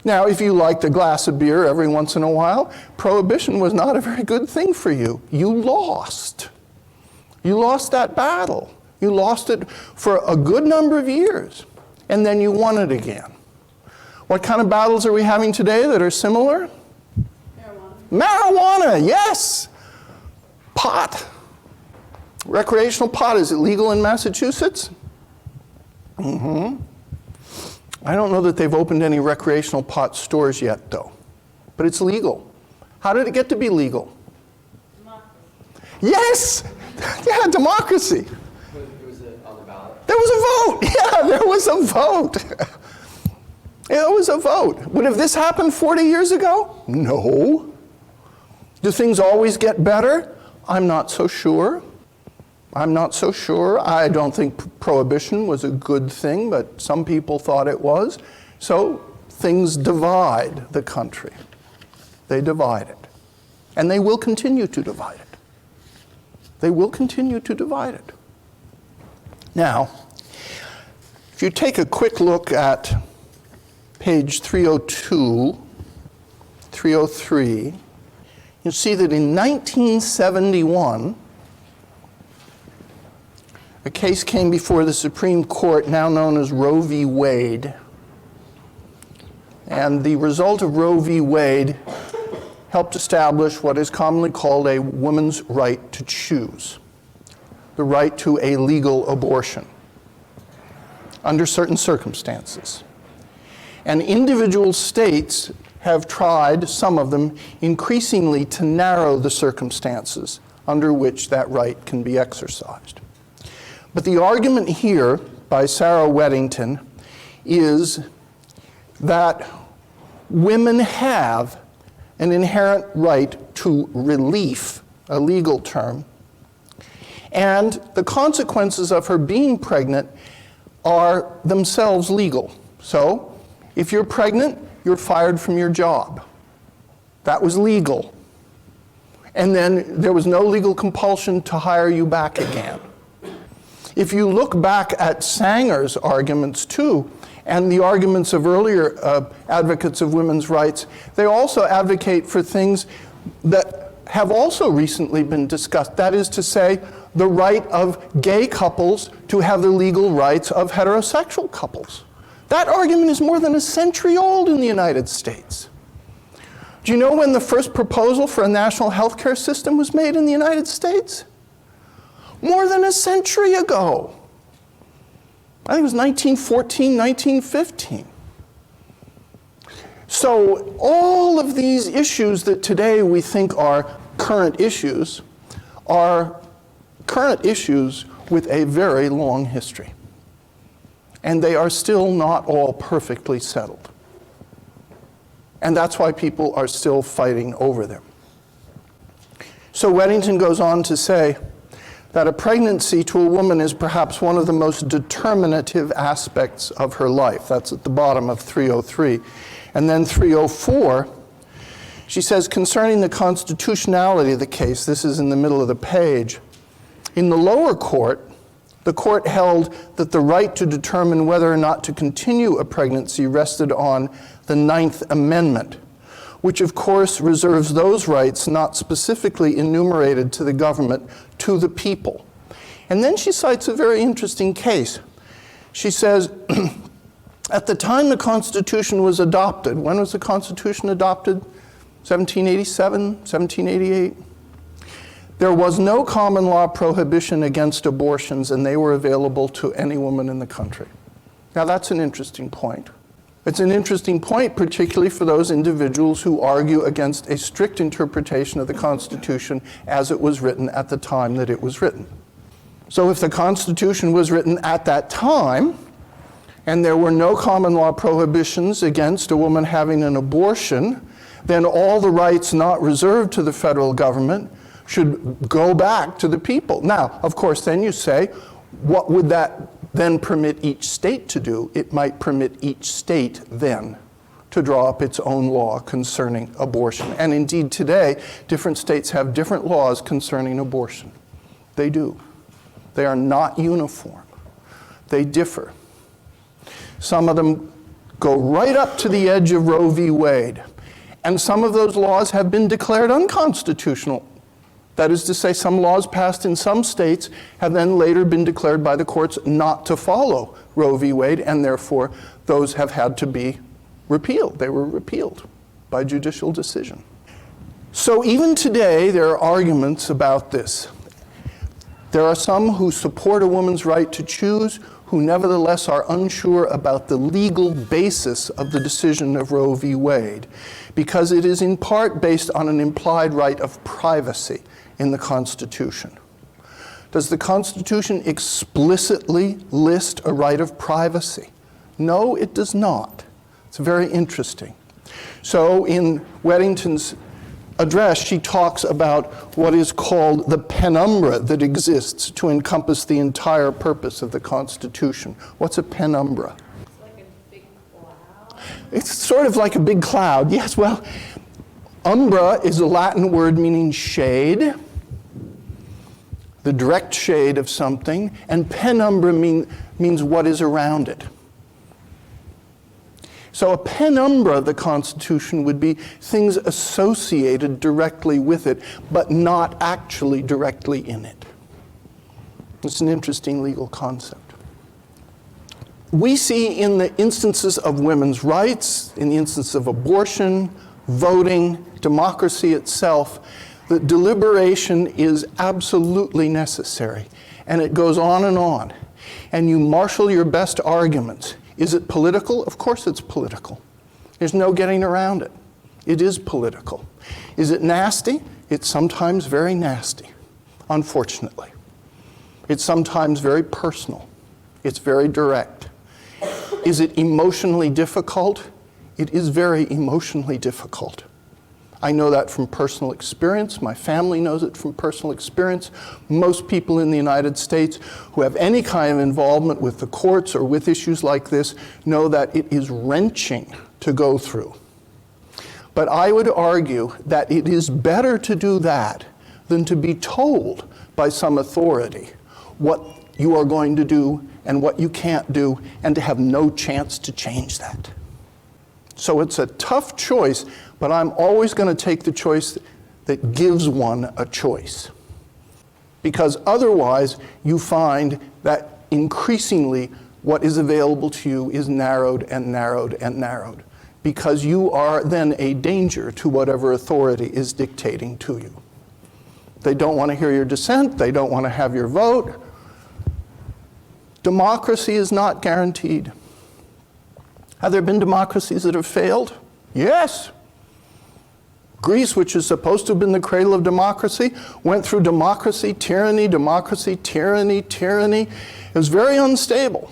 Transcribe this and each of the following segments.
Now, if you liked a glass of beer every once in a while, prohibition was not a very good thing for you. You lost. You lost that battle. You lost it for a good number of years, and then you won it again. What kind of battles are we having today that are similar? Marijuana, yes! Pot. Recreational pot, is it legal in Massachusetts? Mm-hmm. I don't know that they've opened any recreational pot stores yet, though. But it's legal. How did it get to be legal? Democracy. Yes! Yeah, democracy. It was on the ballot? There was a vote! Yeah, there was a vote. It was a vote. Would have this happened 40 years ago? No. Do things always get better? I'm not so sure. I'm not so sure. I don't think prohibition was a good thing, but some people thought it was. So things divide the country. They divide it. And they will continue to divide it. They will continue to divide it. Now, if you take a quick look at page 302, 303, you'll see that in 1971, a case came before the Supreme Court, now known as Roe v. Wade. And the result of Roe v. Wade helped establish what is commonly called a woman's right to choose, the right to a legal abortion under certain circumstances. And individual states have tried, some of them, increasingly to narrow the circumstances under which that right can be exercised. But the argument here by Sarah Weddington is that women have an inherent right to relief, a legal term, and the consequences of her being pregnant are themselves legal. So, if you're pregnant, you're fired from your job. That was legal. And then there was no legal compulsion to hire you back again. If you look back at Sanger's arguments too, and the arguments of earlier advocates of women's rights, they also advocate for things that have also recently been discussed. That is to say, the right of gay couples to have the legal rights of heterosexual couples. That argument is more than a century old in the United States. Do you know when the first proposal for a national health care system was made in the United States? More than a century ago. I think it was 1914, 1915. So all of these issues that today we think are current issues are current issues with a very long history. And they are still not all perfectly settled. And that's why people are still fighting over them. So Weddington goes on to say that a pregnancy to a woman is perhaps one of the most determinative aspects of her life. That's at the bottom of 303. And then 304, she says, concerning the constitutionality of the case, this is in the middle of the page, in the lower court, the court held that the right to determine whether or not to continue a pregnancy rested on the Ninth Amendment, which of course reserves those rights not specifically enumerated to the government to the people. And then she cites a very interesting case. She says, at the time the Constitution was adopted, when was the Constitution adopted? 1787, 1788? There was no common law prohibition against abortions, and they were available to any woman in the country. Now that's an interesting point. It's an interesting point, particularly for those individuals who argue against a strict interpretation of the Constitution as it was written at the time that it was written. So if the Constitution was written at that time, and there were no common law prohibitions against a woman having an abortion, then all the rights not reserved to the federal government should go back to the people. Now, of course, then you say, what would that then permit each state to do? It might permit each state then to draw up its own law concerning abortion. And indeed today, different states have different laws concerning abortion. They do. They are not uniform. They differ. Some of them go right up to the edge of Roe v. Wade. And some of those laws have been declared unconstitutional. That is to say, some laws passed in some states have then later been declared by the courts not to follow Roe v. Wade, and therefore those have had to be repealed. They were repealed by judicial decision. So even today, there are arguments about this. There are some who support a woman's right to choose, who nevertheless are unsure about the legal basis of the decision of Roe v. Wade, because it is in part based on an implied right of privacy in the Constitution. Does the Constitution explicitly list a right of privacy? No, it does not. It's very interesting. So in Weddington's address, she talks about what is called the penumbra that exists to encompass the entire purpose of the Constitution. What's a penumbra? It's like a big cloud. It's sort of like a big cloud. Yes, well, umbra is a Latin word meaning shade, the direct shade of something, and penumbra means what is around it. So a penumbra of the Constitution would be things associated directly with it, but not actually directly in it. It's an interesting legal concept. We see in the instances of women's rights, in the instance of abortion, voting, democracy itself, that deliberation is absolutely necessary. And it goes on. And you marshal your best arguments. Is it political? Of course it's political. There's no getting around it. It is political. Is it nasty? It's sometimes very nasty, unfortunately. It's sometimes very personal. It's very direct. Is it emotionally difficult? It is very emotionally difficult. I know that from personal experience. My family knows it from personal experience. Most people in the United States who have any kind of involvement with the courts or with issues like this know that it is wrenching to go through. But I would argue that it is better to do that than to be told by some authority what you are going to do and what you can't do, and to have no chance to change that. So it's a tough choice, but I'm always going to take the choice that gives one a choice. Because otherwise, you find that increasingly what is available to you is narrowed and narrowed and narrowed, because you are then a danger to whatever authority is dictating to you. They don't want to hear your dissent. They don't want to have your vote. Democracy is not guaranteed. Have there been democracies that have failed? Yes. Greece, which is supposed to have been the cradle of democracy, went through democracy, tyranny, tyranny. It was very unstable.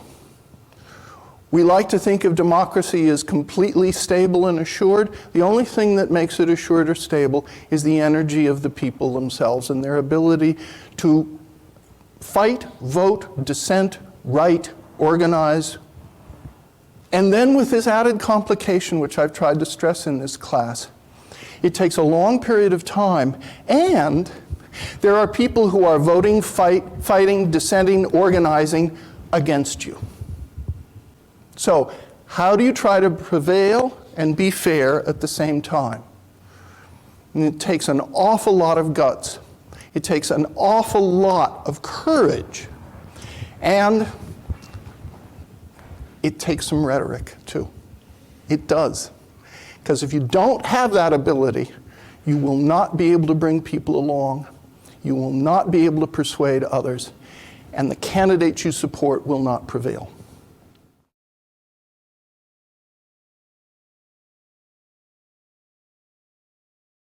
We like to think of democracy as completely stable and assured. The only thing that makes it assured or stable is the energy of the people themselves and their ability to fight, vote, dissent, write, organize. And then with this added complication, which I've tried to stress in this class, it takes a long period of time, and there are people who are voting, fighting, dissenting, organizing against you. So how do you try to prevail and be fair at the same time? And it takes an awful lot of guts. It takes an awful lot of courage. And it takes some rhetoric, too. It does. Because if you don't have that ability, you will not be able to bring people along. You will not be able to persuade others. And the candidates you support will not prevail.